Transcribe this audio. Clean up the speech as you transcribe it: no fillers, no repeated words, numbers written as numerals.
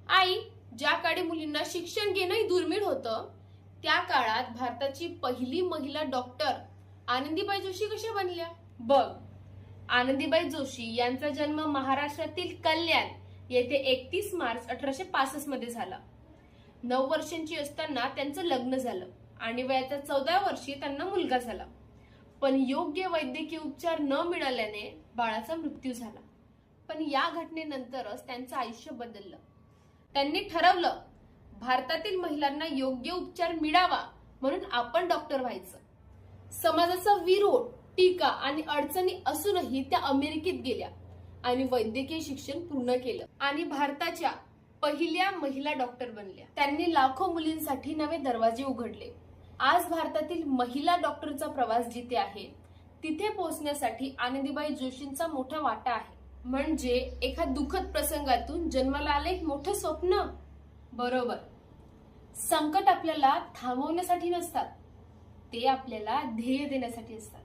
आई, ज्या काळी मुलींना शिक्षण घेणंही दुर्मिळ होतं, त्या काळात भारताची पहिली महिला डॉक्टर आनंदीबाई जोशी कशा बनल्या? बघ, आनंदीबाई जोशी यांचा जन्म महाराष्ट्रातील कल्याण येथे 31 मार्च 1865 मध्ये झाला. 9 वर्षांची असताना त्यांचं लग्न झालं आणि वयाच्या 14व्या वर्षी त्यांना मुलगा झाला. पण योग्य वैद्यकीय उपचार न मिळाल्याने बाळाचा मृत्यू झाला. पण या घटनेनंतरच त्यांचं आयुष्य बदललं. त्यांनी ठरवलं, भारतातील महिलांना योग्य उपचार मिळावा म्हणून आपण डॉक्टर व्हायचं. समाजाचा विरोध, टीका आणि अडचणी असूनही त्या अमेरिकेत गेल्या आणि वैद्यकीय शिक्षण पूर्ण केलं आणि भारताच्या पहिल्या महिला डॉक्टर बनल्या. त्यांनी लाखो मुलींसाठी नवे दरवाजे उघडले. आज भारतातील महिला डॉक्टरचा प्रवास जिथे आहे तिथे पोहोचण्यासाठी आनंदीबाई जोशींचा मोठा वाटा आहे. म्हणजे एका दुःखद प्रसंगातून जन्माला आलं एक मोठं स्वप्न. बरोबर, संकट आपल्याला थांबवण्यासाठी नसतात, ते आपल्याला ध्येय देण्यासाठी असतात.